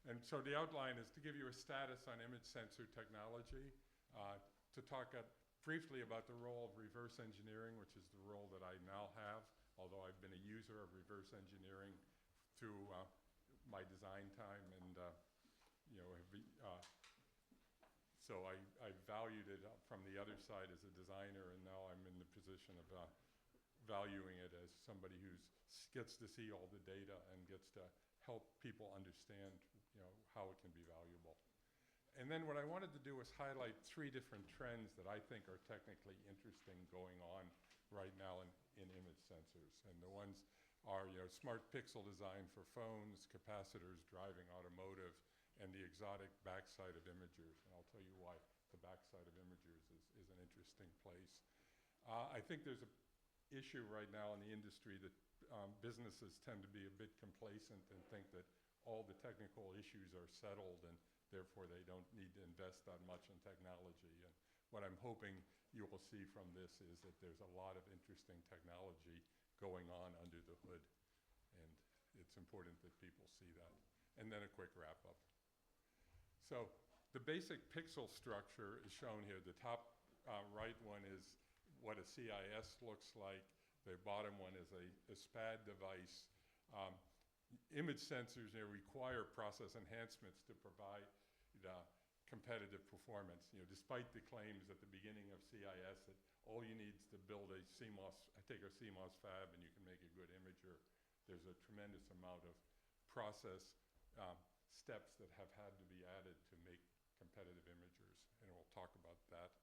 And so the outline is to give you a status on image sensor technology, to talk briefly about the role of reverse engineering, which is the role that I now have, although I've been a user of reverse engineering through my design time, and so I valued it from the other side as a designer, and now I'm in the position of valuing it as somebody who gets to see all the data and gets to help people understand how it can be valuable. And then what I wanted to do was highlight 3 different trends that I think are technically interesting going on right now in image sensors. And the ones are smart pixel design for phones, capacitors driving automotive, and the exotic backside of imagers. And I'll tell you why the backside of imagers is an interesting place. I think there's an issue right now in the industry that businesses tend to be a bit complacent and think that all the technical issues are settled and therefore they don't need to invest that much in technology. And what I'm hoping you will see from this is that there's a lot of interesting technology going on under the hood, and it's important that people see that. And then a quick wrap up. So the basic pixel structure is shown here. The top right one is what a CIS looks like. The bottom one is a SPAD device. Image sensors require process enhancements to provide competitive performance. Despite the claims at the beginning of CIS that all you need is to build a CMOS, take a CMOS fab and you can make a good imager, there's a tremendous amount of process steps that have had to be added to make competitive imagers, and we'll talk about that.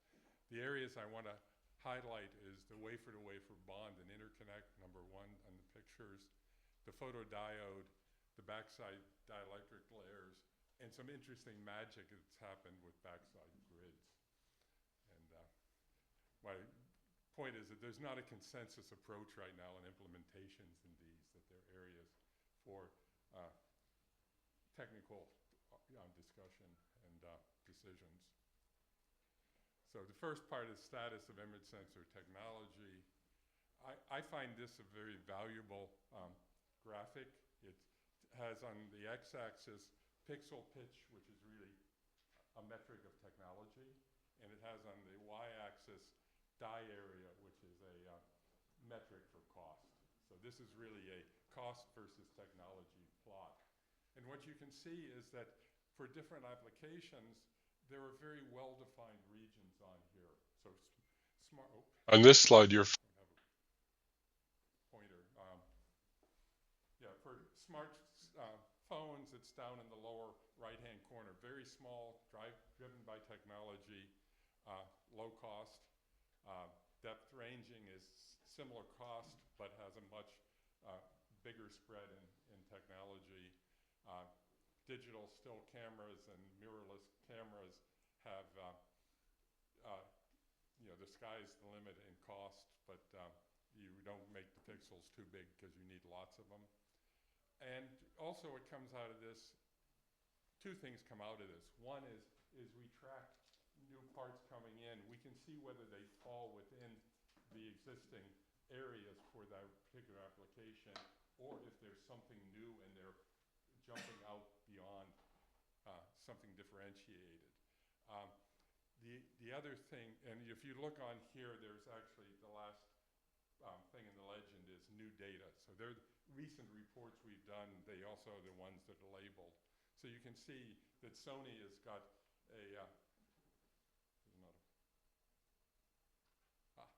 The areas I want to highlight is the wafer-to-wafer bond and interconnect, number 1 on the pictures, the photodiode, the backside dielectric layers, and some interesting magic that's happened with backside grids. And my point is that there's not a consensus approach right now in implementations in these, that there are areas for technical discussion and decisions. So the first part is status of image sensor technology. I find this a very valuable graphic. It has on the x-axis pixel pitch, which is really a metric of technology, and it has on the y-axis die area, which is a metric for cost. So this is really a cost versus technology plot. And what you can see is that for different applications, there are very well-defined regions on here. So smart. On this slide, you're pointer. Yeah, for smart phones, it's down in the lower right-hand corner. Very small, driven by technology, low cost. Depth ranging is similar cost, but has a much bigger spread in technology. Digital still cameras and mirrorless cameras have, the sky's the limit in cost, but you don't make the pixels too big because you need lots of them. And also it comes out of this, 2 things come out of this. One is we track new parts coming in. We can see whether they fall within the existing areas for that particular application, or if there's something new and they're jumping out beyond something differentiated. The other thing, and if you look on here, there's actually the last thing in the legend is new data. So they're recent reports we've done. They also are the ones that are labeled. So you can see that Sony has got a,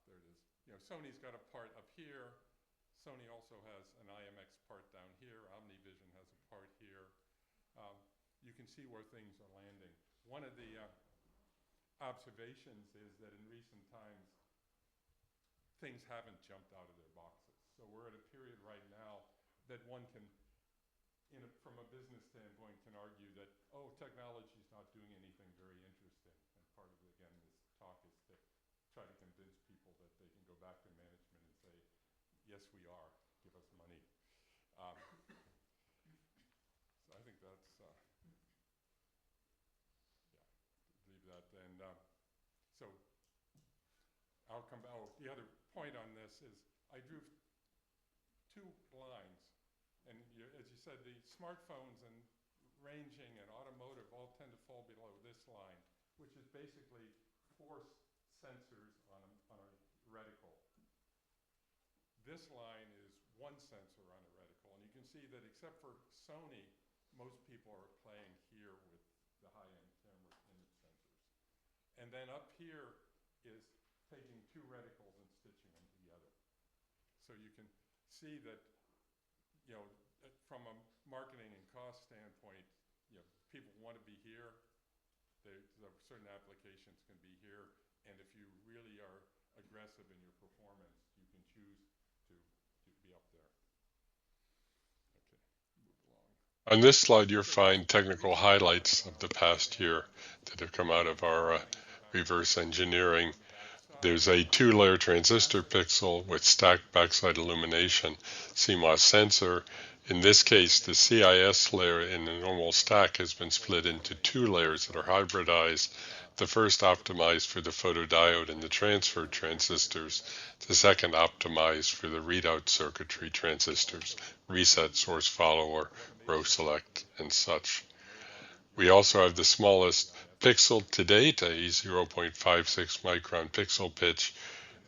there it is. Sony's got a part up here. Sony also has an IMX part down here. OmniVision has a part here. You can see where things are landing. One of the observations is that in recent times, things haven't jumped out of their boxes. So we're at a period right now that one can, from a business standpoint, can argue that, technology is not doing anything very interesting. And part of, again, this talk is to try to convince people that they can go back to management and say, yes, we are. Give us money. So I think that's, leave that. And so I'll come back. The other point on this is I drew 2 lines. And as you said, the smartphones and ranging and automotive all tend to fall below this line, which is basically 4 sensors on a reticle. This line is 1 sensor on a reticle, and you can see that except for Sony, most people are playing here with the high-end camera image sensors. And then up here is taking 2 reticles and stitching them together. So you can see that, you know, from a marketing and cost standpoint, you know, people want to be here. Certain applications can be here, and if you really are aggressive in your performance, you can choose to be up there. Okay, move along. On this slide, you'll find technical highlights of the past year that have come out of our reverse engineering. There's a 2-layer transistor pixel with stacked backside illumination CMOS sensor. In this case, the CIS layer in the normal stack has been split into 2 layers that are hybridized. The first optimized for the photodiode and the transfer transistors. The second optimized for the readout circuitry transistors, reset, source follower, row select, and such. We also have the smallest pixel to date, a 0.56 micron pixel pitch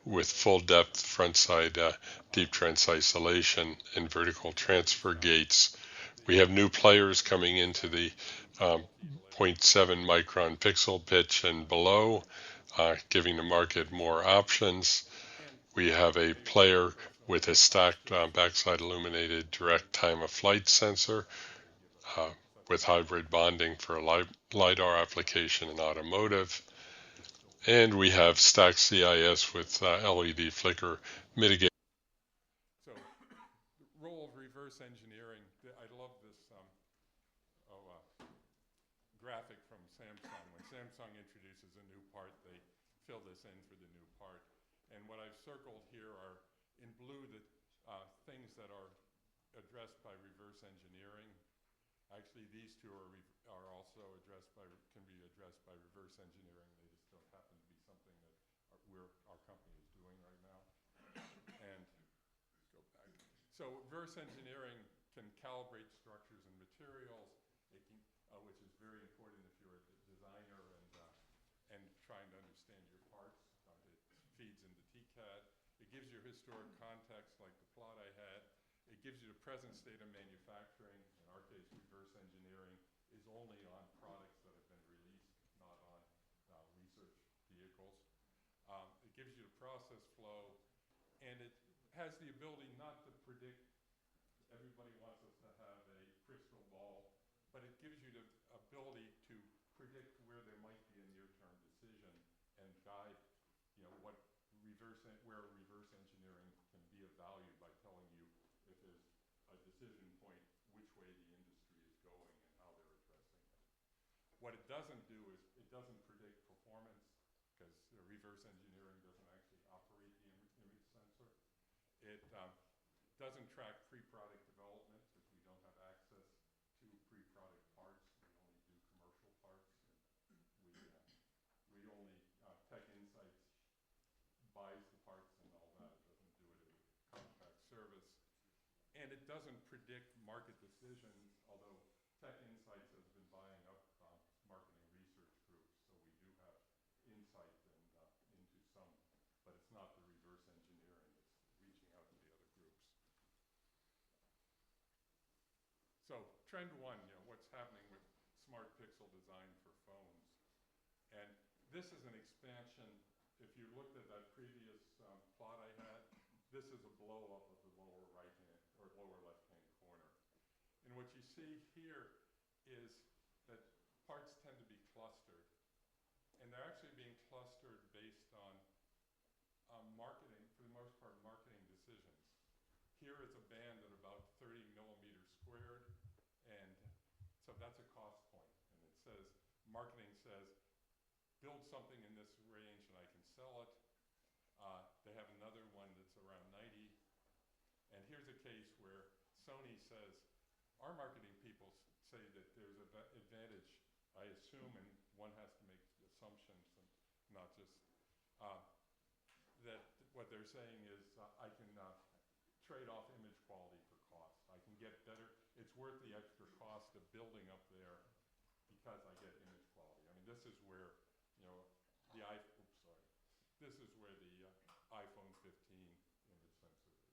with full depth frontside deep trench isolation and vertical transfer gates. We have new players coming into the 0.7 micron pixel pitch and below, giving the market more options. We have a player with a stacked backside illuminated direct time of flight sensor with hybrid bonding for a LiDAR application in automotive. And we have stacked CIS with LED flicker mitigation. So, the role of reverse engineering, I love this graphic from Samsung. When Samsung introduces a new part, they fill this in for the new part. And what I've circled here are, in blue, the things that are addressed by reverse engineering. Actually, these two are also can be addressed by reverse engineering. They just don't happen to be something that our company is doing right now. And go back. So reverse engineering can calibrate structures and materials, which is very important if you're a designer and trying to understand your parts. It feeds into TCAD. It gives you historic context, like the plot I had. It gives you the present state of manufacturing. In our case, reverse engineering is only on products that have been released, not on research vehicles. It gives you the process flow, and it has the ability not to predict. Everybody wants us to have a crystal ball, but it gives you the ability to predict where there might be a near-term decision and guide, you know, where reverse engineering can be of value by telling you if there's a decision point, which way the industry is going and how they're addressing it. What it doesn't do is it doesn't predict performance, because reverse engineering doesn't actually operate the image sensor. It doesn't track pre-product development, because we don't have access to pre-product parts. We only do commercial parts. We only, Techinsights buys the parts and all that. It doesn't do it as a contract service. And it doesn't predict market decisions, although Techinsights has been buying up marketing research groups, so we do have insight into some, but it's not the reverse engineering. It's reaching out to the other groups. So trend 1, you know, what's happening with smart pixel design for phones. And this is an expansion. If you looked at that previous plot I had, this is a blow-up of the lower right-hand or lower left-hand corner. And what you see here is that parts tend to be clustered. And they're actually being clustered based on marketing, for the most part, marketing decisions. Here is a band at about 30 millimeters squared, and so that's a cost point. And it says, marketing says, build something in this range and I can sell it. They have another one that's around 90. And here's a case where Sony says, our marketing people say that there's an advantage, I assume, and one has to make assumptions and not just, that what they're saying is I can trade off image quality for cost. I can get better. It's worth the extra cost of building up there because I get image quality. I mean, this is where, you know, this is where the iPhone 15 image sensor is.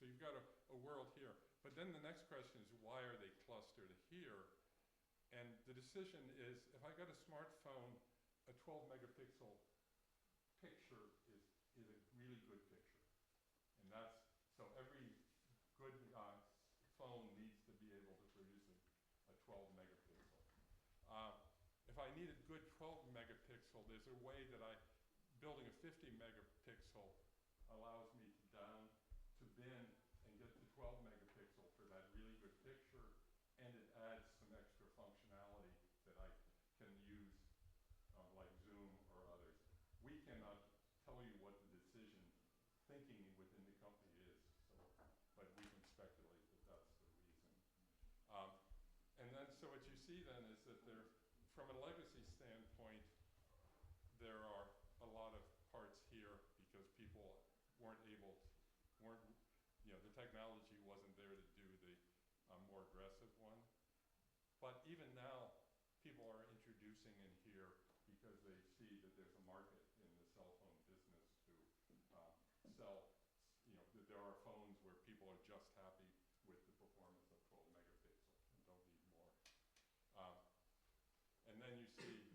So you've got a world here. But then the next question is, why are they clustered here? And the decision is, if I got a smartphone, a 12 megapixel picture is a really good picture. And that's, so every good phone needs to be able to produce a 12 megapixel. If I need a good 12 megapixel, there's a way that building a 50 megapixel allows me to bin and get to 12 megapixel for that really good picture, and it adds some extra functionality that I can use like Zoom or others. We cannot tell you what the decision thinking within the company is, but we can speculate that that's the reason. And then, so what you see then is that from a legacy standpoint, there are a lot of parts here because people the technology wasn't there to do the more aggressive one. But even now, people are introducing in here because they see that there's a market in the cell phone business to sell, that there are phones where people are just happy with the performance of 12 megapixel and don't need more. And then you see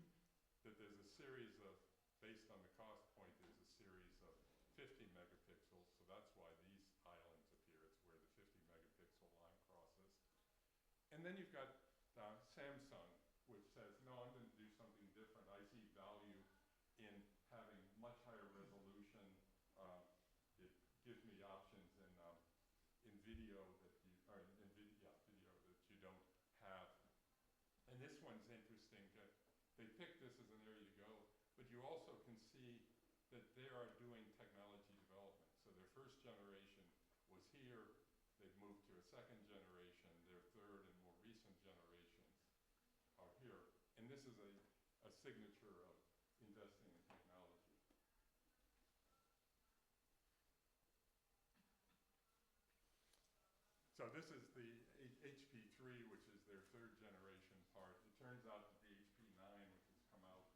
that there's a series of, based on the cost point, there's a series of 50 megapixels, so that's why these islands appear. It's where the 50 megapixel line crosses. And then you've got Samsung, which says, no, I'm going to do something different. I see value in having much higher resolution. It gives me options in video video that you don't have. And this one's interesting. They picked this as an area to go, but you also can see that they are doing technology development. So their first generation was here. They've moved to a second generation. Their third and more recent generations are here. And this is a signature of investing in technology. So this is the HP3, which is their third generation part. It turns out that the HP9, which has come out,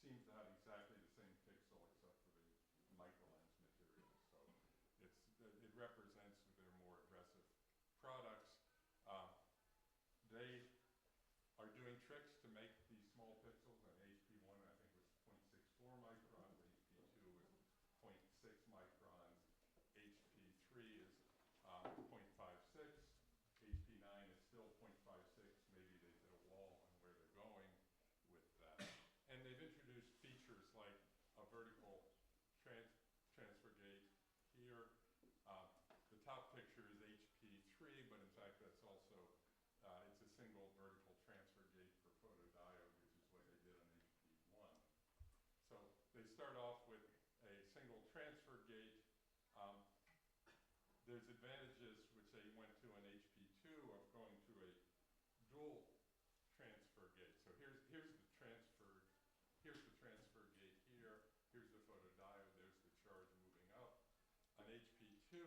seems to have exactly the same pixel except for the microlens material. So it represents their more aggressive products. They are doing tricks to make these small pixels, and HP1 I think was 0.64 microns, HP2 is 0.6 microns, HP3 is 0.56, HP9 is still 0.56, maybe they hit a wall on where they're going with that. And they've introduced features like a vertical transfer gate here. The top picture is HP3, but in fact that's also, it's a single vertical transfer gate for photodiode, which is what they did on HP1. So they start off with a single transfer gate. There's advantages which they went to in HP2 of going to a dual transfer gate. So here's the transfer gate here. Here's the photodiode. There's the charge moving up. On HP2,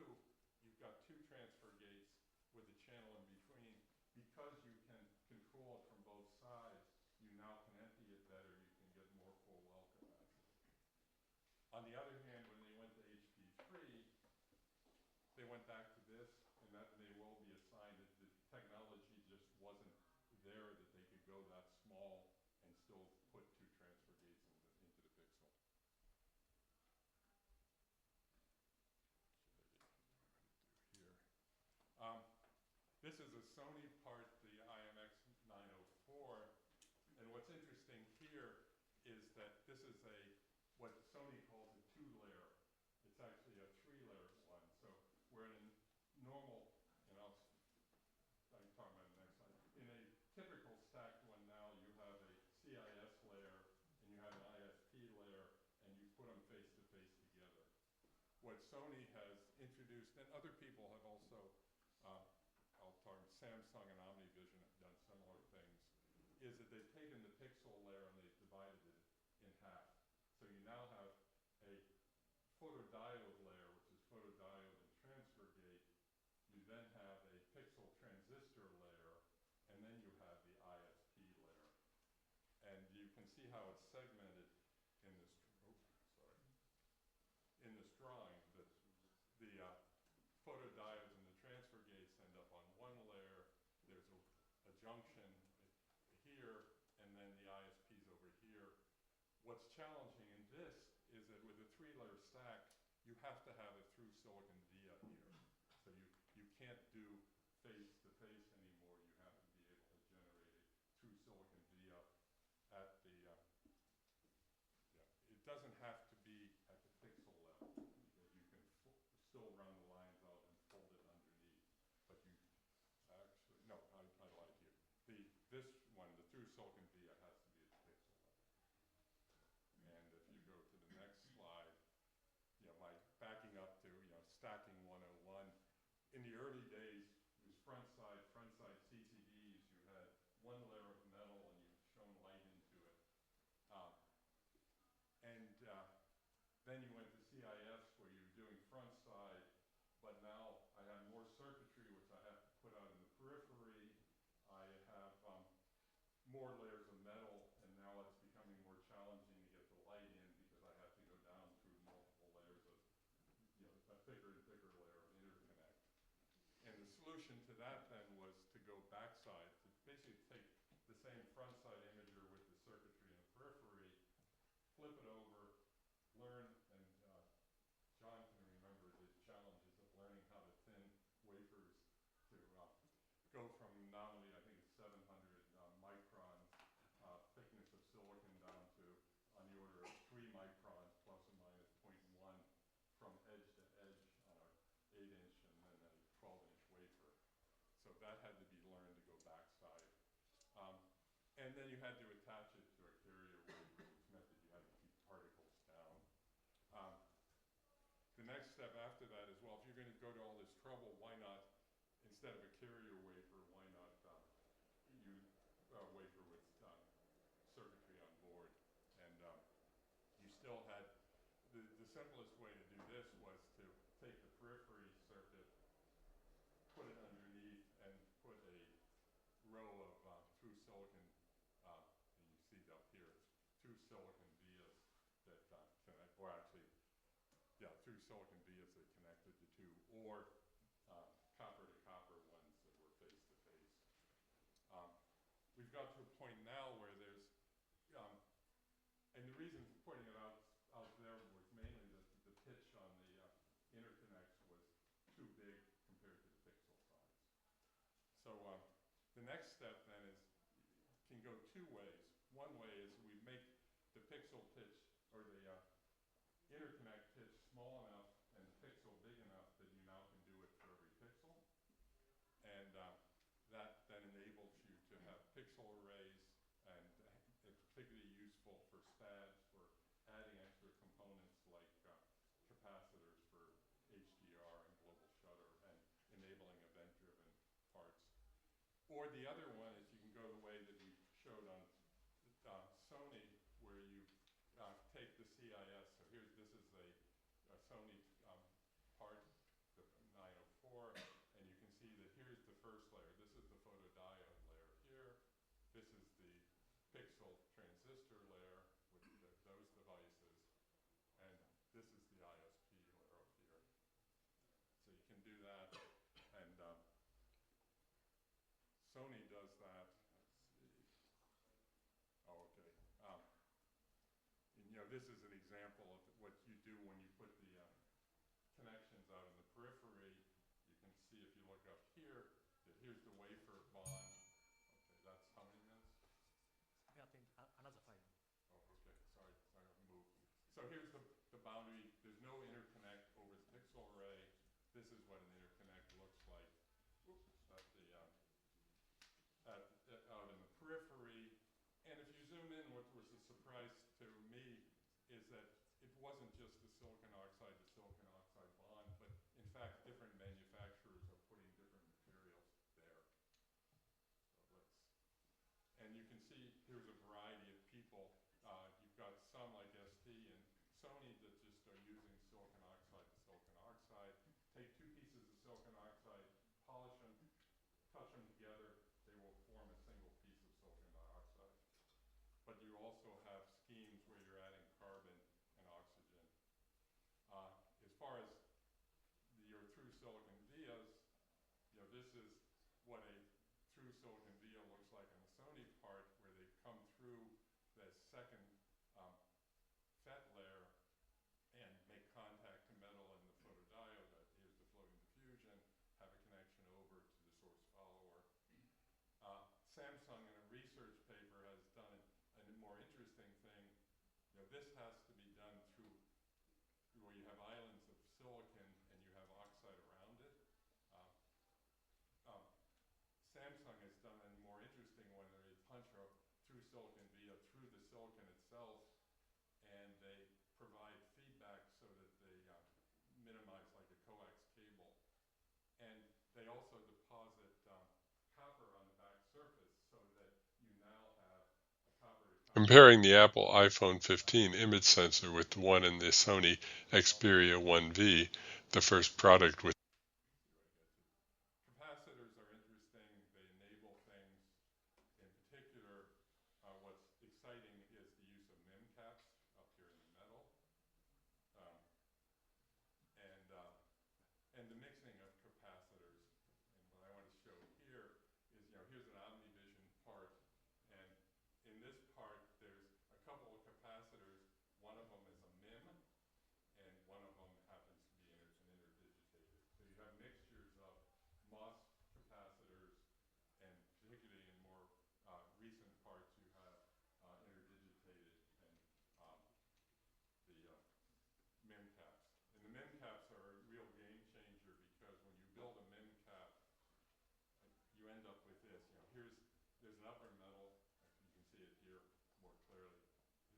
you've got two transfer gates with a channel in between. Because you can control it from both sides, you now can empty it better. You can get more full well capacity. On the other hand, when they went to HP3, they went back to this, and that may well be a sign that the technology just wasn't there, that they could go that small and still put two transfer gates into the pixel. Here. This is a Sony part, the IMX904, and what's interesting here is that this is what Sony calls a two-layer. It's actually a three-layer one. So we're in a normal, and I can talk about it next slide. In a typical stacked one now, you have a CIS layer, and you have an ISP layer, and you put them face-to-face together. What Sony has introduced, and other people have also, Samsung and OmniVision have done similar things, is that they've taken the pixel layer and they've divided it in half. So you now have a photodiode layer, which is photodiode and transfer gate. You then have a pixel transistor layer, and then you have the ISP layer. how it's segmented in this, in this drawing. That the photodiodes and the transfer gates end up on one layer. There's a junction here, and then the ISP's over here. What's challenging in this is that with a 3-layer stack, you have to have a through silicon via here. So you can't do face-to-face anymore. You have to be able to generate a through silicon via at the, it doesn't have to be at the pixel level, because you can still run the lines out and fold it underneath. But you actually, no, I lied to you. This one, the through silicon via, has to be at the pixel level. And if you go to the next slide, by backing up to, stacking 101, in the early days, it was front side CCDs. You had one layer of metal and you shone light into it. Then you went to CIS where you're doing front side, but now I have more circuitry which I have to put out in the periphery. I have more layers of metal, and now it's becoming more challenging to get the light in because I have to go down through multiple layers of, a thicker and thicker layer of interconnect. And the solution to that then was to go backside, to basically take the same front side imager with the circuitry in the periphery, flip it over, learn, and John can remember the challenges of learning how to thin wafers to go from nominally, I think it's 700 microns thickness of silicon down to on the order of 3 microns plus or minus 0.1 from edge to edge on a 8-inch and then a 12-inch wafer. So that had to be learned to go backside. And then you had to attach it to a carrier wafer, which meant that you had to keep particles down. The next step after that is, well, if you're going to go to all this trouble, why not, instead of a carrier wafer, why not use a wafer with circuitry on board? And you still had, the simplest way to do this was to take the periphery circuit, put it underneath, and put a row of through silicon, and you see it up here, through silicon vias that connect, or actually, through silicon vias that connected the two, or copper to copper ones that were face to face. We've got to a point now where there's, and the reason for putting it out there was mainly that the pitch on the interconnects was too big compared to the pixel size. So the next step then is, can go 2 ways. One way is we make the pixel pitch, or the interconnect pitch, small enough and the pixel big enough that you now can do it for every pixel. And that then enables you to have pixel arrays, and it's particularly useful for SPADs, for adding extra components like capacitors for HDR and global shutter, and enabling event-driven parts. Or the other one is you can go the way that we showed on Sony, where you take the CIS. So this is a Sony part, the 904, and you can see that here's the first layer. This is the photodiode layer here. This is the pixel transistor layer with those devices, and this is the ISP layer up here. So you can do that, and Sony does that. Oh, okay. And, this is an example of what you do when you put the connections out in the periphery. You can see if you look up here, that here's the wafer bond. Okay, that's how many minutes? Yeah, I think another 5. Oh, okay. Sorry, I moved. So here's the boundary. There's no interconnect over the pixel array. This is what an interconnect looks like. Oops, out in the periphery. And if you zoom in, what was a surprise to me is that it wasn't just the silicon oxide bond, but in fact different manufacturers are putting different materials there. So and you can see here's a variety of people. You've got some like ST and Sony that just are using silicon oxide to silicon oxide. Take 2 pieces of silicon oxide, polish them, touch them together, they will form a single piece of silicon dioxide. But you also have this is what a through silicon via looks like on the Sony part, where they come through the second um, FET layer and make contact to metal in the photodiode. Here's the floating diffusion, have a connection over to the source follower. Samsung in a research paper has done a more interesting thing. You know, this has to be done through where you have islands of silicon and you have oxide around it. Uh, um, Samsung has done a more interesting one where they punch a through silicon via through the silicon itself, and they provide feedback so that they minimize like a coax cable. And they also deposit copper on the back surface so that you now have a copper to copper. Comparing the Apple iPhone 15 image sensor with the one in the Sony Xperia 1V, the first product with Capacitors are interesting. They enable things. In particular, what's exciting is the use of MIM caps up here in the metal. Um, and the mixing of capacitors. And what I want to show here is, you know, here's an OmniVision part, and in this part there's a couple of capacitors. One of them is a MIM, and one of them happens to be an interdigitated. So you have mixtures of MOS capacitors, and particularly in more recent parts you have interdigitated and the MIM caps. And the MIM caps are a real game changer, because when you build a MIM cap, you end up with this. You know, there's an upper metal. You can see it here more clearly.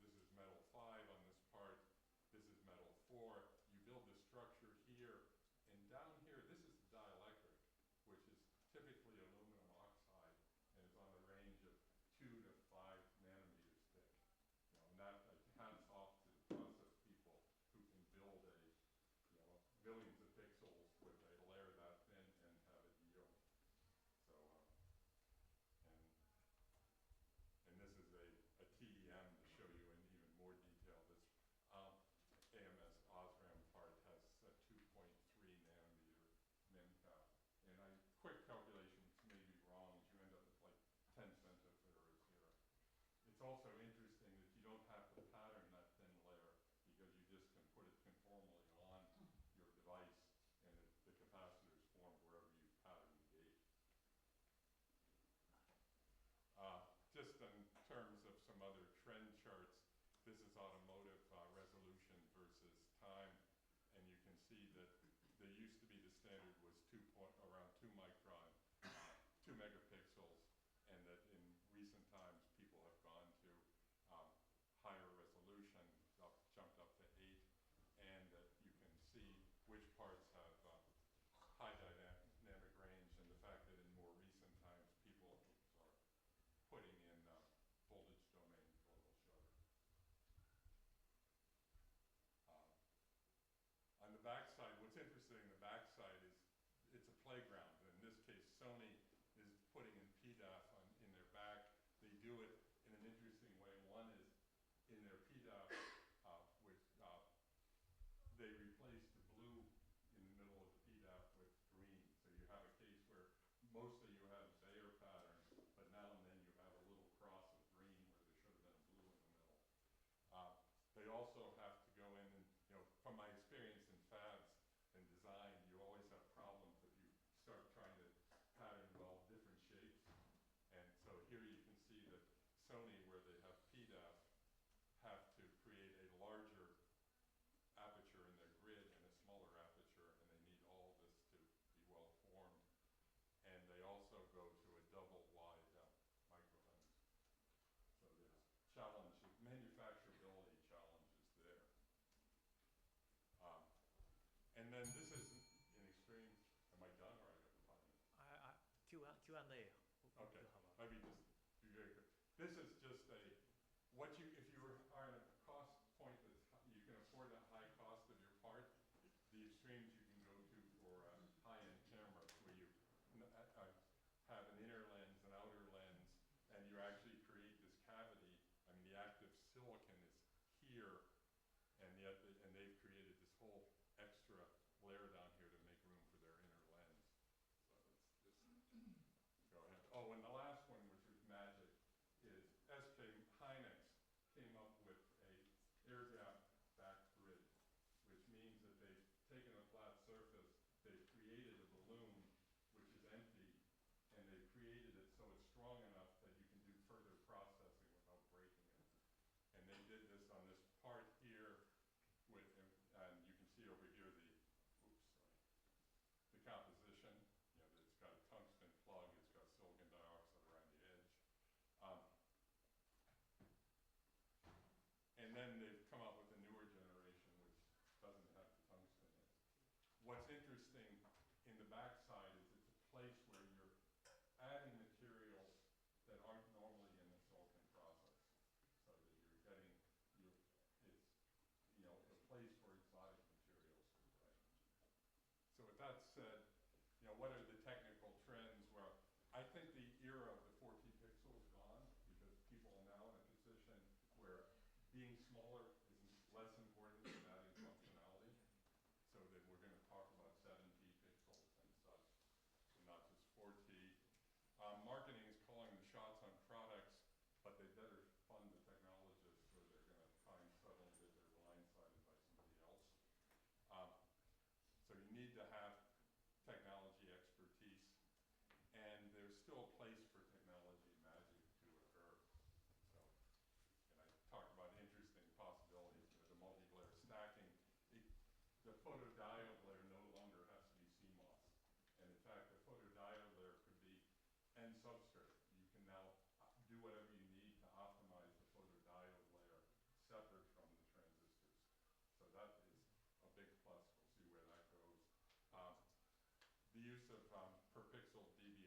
This is metal 5 on this part. This is metal 4. You build the structure here, and down here, this is the dielectric, which is typically aluminum oxide, and it's on the range of 2 to 5 nanometers thick. You know, and that hats off to the process people who can build a, you know, billions of pixels with a layer that thin and have it yield. So, and this is a TEM to show you in even more detail. This AMS Osram part has a 2.3 nanometer MIM cap. And quick calculations may be wrong. You end up with like 10 femtofards here. It's also interesting that you don't have to pattern that thin layer, because you just can put it conformally on your device, and the capacitors form wherever you pattern the gate. Just in terms of some other trend charts, this is automotive resolution versus time, and you can see that there used to be the standard was around 2 micron, 2 megapixels, and that in recent times people have gone to higher resolution, jumped up to 8, and that you can see which parts have high dynamic range, and the fact that in more recent times people are putting in voltage domain global shutter. On the backside, what's interesting in the backside is it's a playground. In this case, Sony is putting in PDAF in their back. They do it in an interesting way. One is in their PDAF, which they replace the blue in the middle of the PDAF with green. So you have a case where mostly you have Bayer patterns, but now and then you have a little cross of green where there should have been a blue in the middle. They also have to go in and, you know, from my experience in fabs and design, you always have problems if you start trying to pattern well different shapes. And so here you can see that Sony, where they have PDAF, have to create a larger aperture in their grid and a smaller aperture, and they need all of this to be well formed. And they also go to a double wide microlens. So there's challenges, manufacturability challenges there. And then this is an extreme. Am I done, or I got 5 minutes? Q&A. Okay, let me just be very quick. This is just if you are in a cost point that you can afford a high cost of your part, the extremes you can go to for high-end cameras, where you have an inner lens, an outer lens, and you actually create this cavity. I mean, the active silicon is here, and yet they've created this whole extra layer down here to make room for their inner lens. So it's said, you know, what are the technical trends? Where I think the era of the 14 pixel is gone because people are now in a position where being smaller is less important than adding functionality. So that we're going to talk about 7G pixels and such, and not just 4T. Marketing is calling the shots on products, but they better fund the technologists or they're going to find suddenly that they're blindsided by somebody else. Um, so you need to have technology expertise, and there's still a place for technology magic to occur. So, and I talked about interesting possibilities, you know, the multi-layer stacking. The photodiode layer no longer has to be CMOS. And in fact, the photodiode layer could be N substrate. You can now do whatever you need to optimize the photodiode layer separate from the transistors. So that is a big plus. We'll see where that goes. The use of per pixel dBm